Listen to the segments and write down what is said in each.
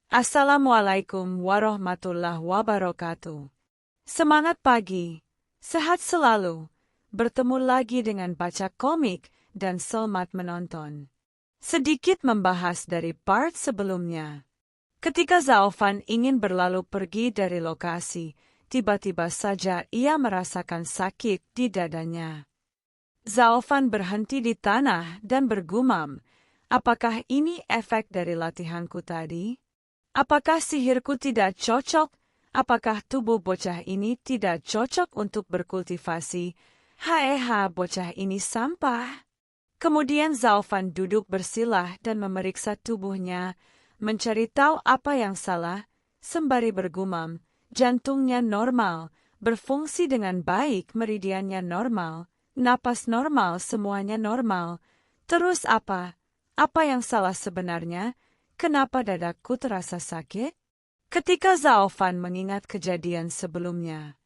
Assalamualaikum warahmatullahi wabarakatuh. Semangat pagi, sehat selalu. Bertemu lagi dengan baca komik dan selamat menonton. Sedikit membahas dari part sebelumnya. Ketika Zaofan ingin berlalu pergi dari lokasi, tiba-tiba saja ia merasakan sakit di dadanya. Zaofan berhenti di tanah dan bergumam, apakah ini efek dari latihanku tadi? Apakah sihirku tidak cocok? Apakah tubuh bocah ini tidak cocok untuk berkultivasi? Haeha, bocah ini sampah. Kemudian Zaofan duduk bersilah dan memeriksa tubuhnya, mencari tahu apa yang salah, sembari bergumam, jantungnya normal, berfungsi dengan baik, meridiannya normal, napas normal, semuanya normal. Terus apa? Apa yang salah sebenarnya? Kenapa dadaku terasa sakit? Ketika Zaofan mengingat kejadian sebelumnya.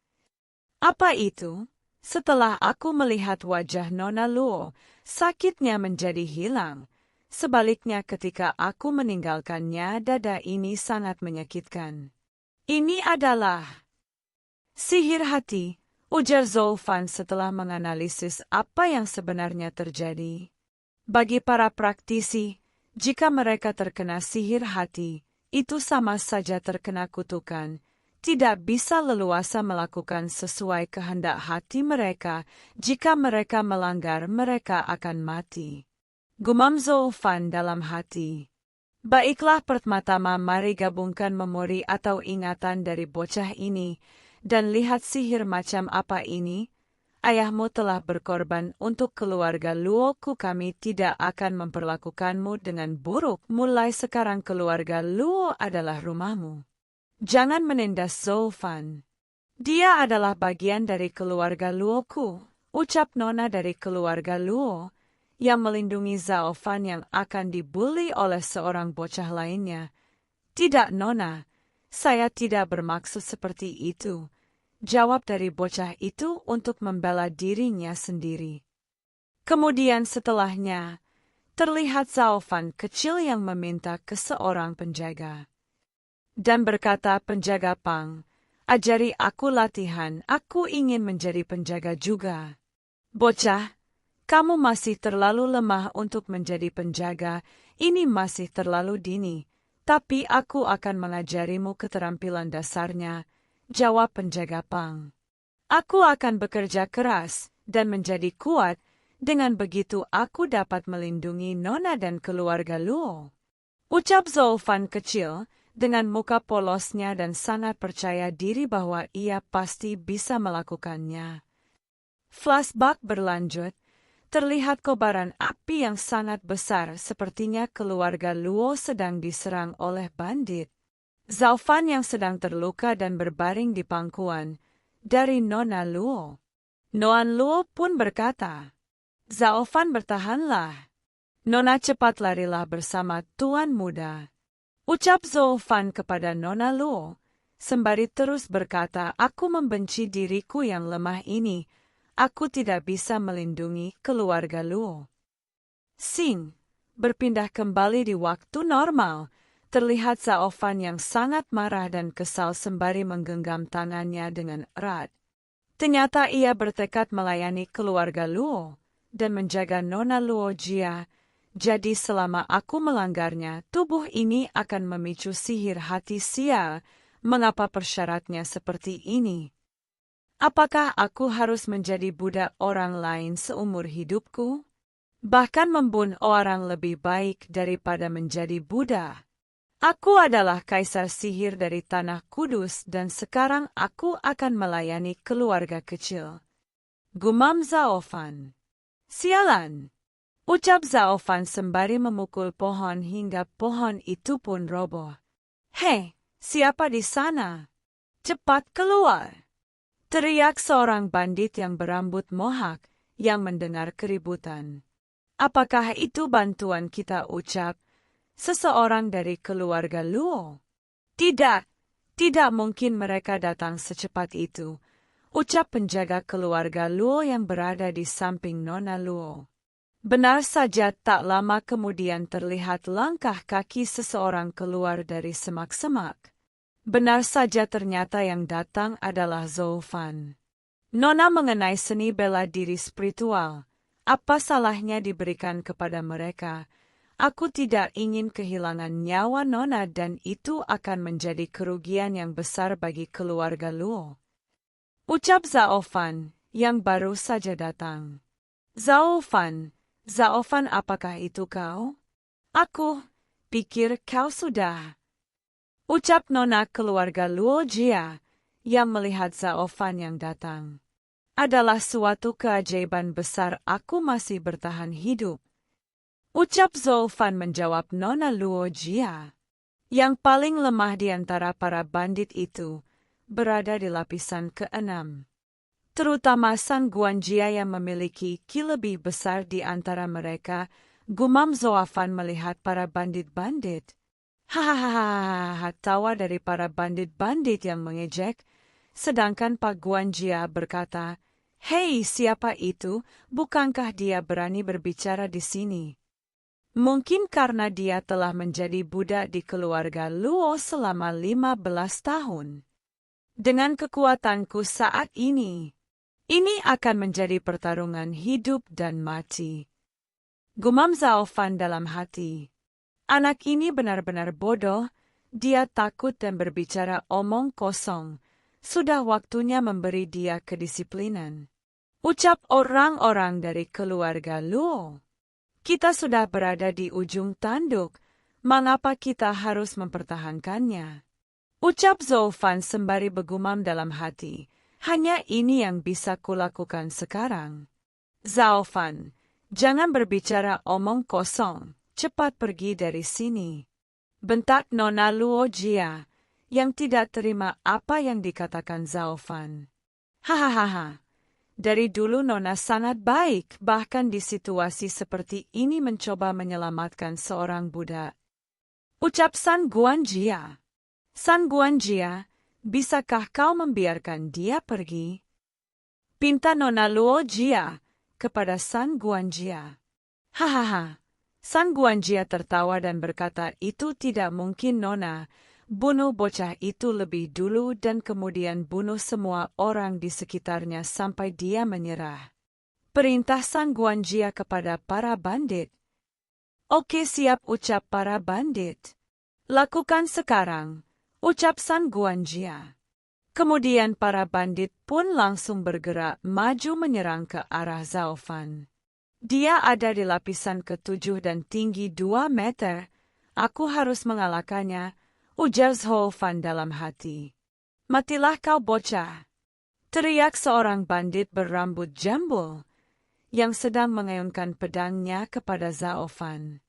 Apa itu? Setelah aku melihat wajah Nona Luo, sakitnya menjadi hilang. Sebaliknya ketika aku meninggalkannya, dada ini sangat menyakitkan. Ini adalah sihir hati, ujar Zaofan setelah menganalisis apa yang sebenarnya terjadi. Bagi para praktisi, jika mereka terkena sihir hati, itu sama saja terkena kutukan. Tidak bisa leluasa melakukan sesuai kehendak hati mereka. Jika mereka melanggar, mereka akan mati. Gumam Zaofan dalam hati. Baiklah, pertama-tama mari gabungkan memori atau ingatan dari bocah ini, dan lihat sihir macam apa ini. Ayahmu telah berkorban untuk keluarga Luoku, kami tidak akan memperlakukanmu dengan buruk. Mulai sekarang keluarga Luo adalah rumahmu. Jangan menindas Zaofan. Dia adalah bagian dari keluarga Luoku, ucap Nona dari keluarga Luo, yang melindungi Zaofan yang akan dibuli oleh seorang bocah lainnya. Tidak, Nona, saya tidak bermaksud seperti itu. Jawab dari bocah itu untuk membela dirinya sendiri. Kemudian setelahnya, terlihat Zaofan kecil yang meminta ke seorang penjaga. Dan berkata, penjaga Pang, ajari aku latihan, aku ingin menjadi penjaga juga. Bocah, kamu masih terlalu lemah untuk menjadi penjaga, ini masih terlalu dini, tapi aku akan mengajarimu keterampilan dasarnya. Jawab penjaga Pang. Aku akan bekerja keras dan menjadi kuat, dengan begitu aku dapat melindungi Nona dan keluarga Luo. Ucap Zaofan kecil, dengan muka polosnya dan sangat percaya diri bahwa ia pasti bisa melakukannya. Flashback berlanjut, terlihat kobaran api yang sangat besar, sepertinya keluarga Luo sedang diserang oleh bandit. Zaofan yang sedang terluka dan berbaring di pangkuan dari Nona Luo. Noan Luo pun berkata, Zaofan, bertahanlah. Nona, cepat larilah bersama Tuan Muda. Ucap Zaofan kepada Nona Luo, sembari terus berkata, aku membenci diriku yang lemah ini. Aku tidak bisa melindungi keluarga Luo. Sing, berpindah kembali di waktu normal. Terlihat Zaofan yang sangat marah dan kesal sembari menggenggam tangannya dengan erat. Ternyata ia bertekad melayani keluarga Luo dan menjaga Nona Luo Jia. Jadi selama aku melanggarnya, tubuh ini akan memicu sihir hati sial. Mengapa persyaratnya seperti ini? Apakah aku harus menjadi budak orang lain seumur hidupku? Bahkan membunuh orang lebih baik daripada menjadi budak. Aku adalah kaisar sihir dari Tanah Kudus dan sekarang aku akan melayani keluarga kecil. Gumam Zaofan. Sialan! Ucap Zaofan sembari memukul pohon hingga pohon itu pun roboh. Hei, siapa di sana? Cepat keluar! Teriak seorang bandit yang berambut mohak yang mendengar keributan. Apakah itu bantuan kita, ucap seseorang dari keluarga Luo? Tidak, tidak mungkin mereka datang secepat itu, ucap penjaga keluarga Luo yang berada di samping Nona Luo. Benar saja tak lama kemudian terlihat langkah kaki seseorang keluar dari semak-semak. Benar saja ternyata yang datang adalah Zolfan. Nona mengenai seni bela diri spiritual. Apa salahnya diberikan kepada mereka? Aku tidak ingin kehilangan nyawa Nona dan itu akan menjadi kerugian yang besar bagi keluarga Luo. Ucap Zaofan, yang baru saja datang. Zaofan, apakah itu kau? Aku pikir kau sudah. Ucap Nona keluarga Luo Jia, yang melihat Zaofan yang datang. Adalah suatu keajaiban besar aku masih bertahan hidup. Ucap Zolfan menjawab Nona Luo Jia. Yang paling lemah di antara para bandit itu, berada di lapisan ke-6. Terutama San Guanjia yang memiliki ki lebih besar di antara mereka, gumam Zolfan melihat para bandit-bandit. Hahaha, tawa dari para bandit-bandit yang mengejek, sedangkan Pak Guanjia berkata, "Hei, siapa itu? Bukankah dia berani berbicara di sini?" Mungkin karena dia telah menjadi budak di keluarga Luo selama 15 tahun. Dengan kekuatanku saat ini akan menjadi pertarungan hidup dan mati. Gumam Zaofan dalam hati. Anak ini benar-benar bodoh, dia takut dan berbicara omong kosong. Sudah waktunya memberi dia kedisiplinan. Ucap orang-orang dari keluarga Luo. Kita sudah berada di ujung tanduk, mengapa kita harus mempertahankannya? Ucap Zolfan sembari bergumam dalam hati, hanya ini yang bisa kulakukan sekarang. Zolfan, jangan berbicara omong kosong, cepat pergi dari sini. Bentak Nona Luo Jia, yang tidak terima apa yang dikatakan Zolfan. Hahaha. Dari dulu Nona sangat baik, bahkan di situasi seperti ini mencoba menyelamatkan seorang budak. Ucap San Guanjia. San Guanjia, bisakah kau membiarkan dia pergi? Pinta Nona Luo Jia kepada San Guanjia. Hahaha. San Guanjia tertawa dan berkata, itu tidak mungkin Nona. Bunuh bocah itu lebih dulu dan kemudian bunuh semua orang di sekitarnya sampai dia menyerah. Perintah San Guanjia kepada para bandit. Oke, siap, ucap para bandit. Lakukan sekarang, ucap San Guanjia. Kemudian para bandit pun langsung bergerak maju menyerang ke arah Zaofan. Dia ada di lapisan ke-7 dan tinggi 2 meter. Aku harus mengalahkannya, ujar Zolfan dalam hati. Matilah kau bocah! Teriak seorang bandit berambut jambul, yang sedang mengayunkan pedangnya kepada Zaofan.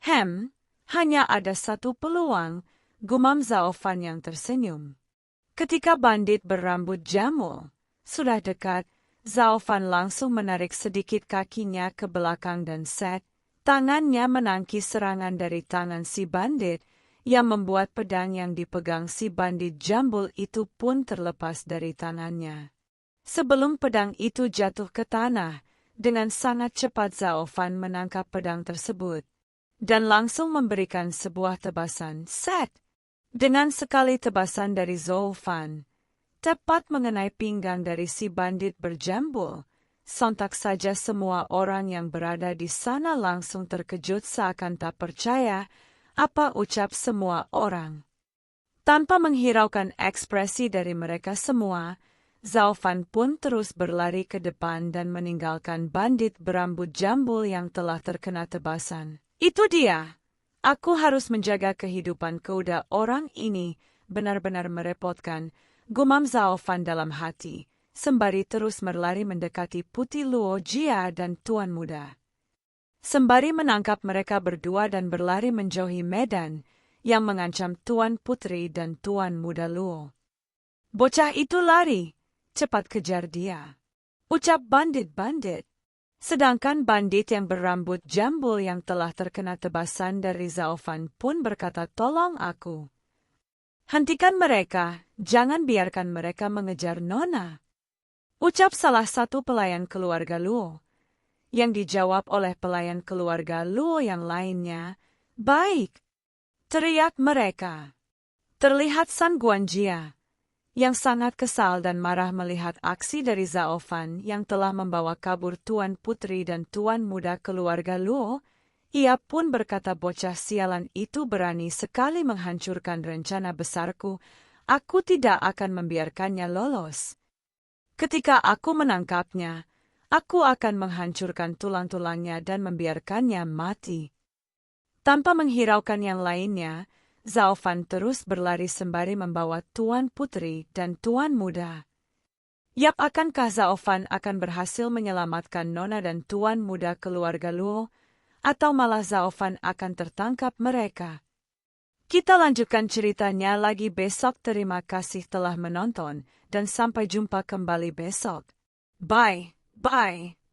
Hanya ada satu peluang, gumam Zaofan yang tersenyum. Ketika bandit berambut jambul sudah dekat, Zaofan langsung menarik sedikit kakinya ke belakang dan tangannya menangkis serangan dari tangan si bandit, yang membuat pedang yang dipegang si bandit jambul itu pun terlepas dari tangannya. Sebelum pedang itu jatuh ke tanah, dengan sangat cepat Zaofan menangkap pedang tersebut, dan langsung memberikan sebuah tebasan, dengan sekali tebasan dari Zaofan, tepat mengenai pinggang dari si bandit berjambul. Sontak saja semua orang yang berada di sana langsung terkejut seakan tak percaya apa ucap semua orang. Tanpa menghiraukan ekspresi dari mereka semua, Zaofan pun terus berlari ke depan dan meninggalkan bandit berambut jambul yang telah terkena tebasan. Itu dia! Aku harus menjaga kehidupan kedua orang ini, benar-benar merepotkan, gumam Zaofan dalam hati, sembari terus berlari mendekati Putih Luo Jia dan Tuan Muda. Sembari menangkap mereka berdua dan berlari menjauhi medan yang mengancam Tuan Putri dan Tuan Muda Luo. Bocah itu lari, cepat kejar dia, ucap bandit-bandit. Sedangkan bandit yang berambut jambul yang telah terkena tebasan dari Zaofan pun berkata, tolong aku. Hentikan mereka, jangan biarkan mereka mengejar Nona. Ucap salah satu pelayan keluarga Luo, Yang dijawab oleh pelayan keluarga Luo yang lainnya. Baik, teriak mereka. Terlihat San Guanjia, yang sangat kesal dan marah melihat aksi dari Zhao Fan yang telah membawa kabur Tuan Putri dan Tuan Muda keluarga Luo. Ia pun berkata, bocah sialan itu berani sekali menghancurkan rencana besarku. Aku tidak akan membiarkannya lolos. Ketika aku menangkapnya, aku akan menghancurkan tulang-tulangnya dan membiarkannya mati. Tanpa menghiraukan yang lainnya, Zhao Fan terus berlari sembari membawa Tuan Putri dan Tuan Muda. Yap, akankah Zhao Fan akan berhasil menyelamatkan Nona dan Tuan Muda keluarga Luo? Atau malah Zhao Fan akan tertangkap mereka? Kita lanjutkan ceritanya lagi besok. Terima kasih telah menonton, dan sampai jumpa kembali besok. Bye.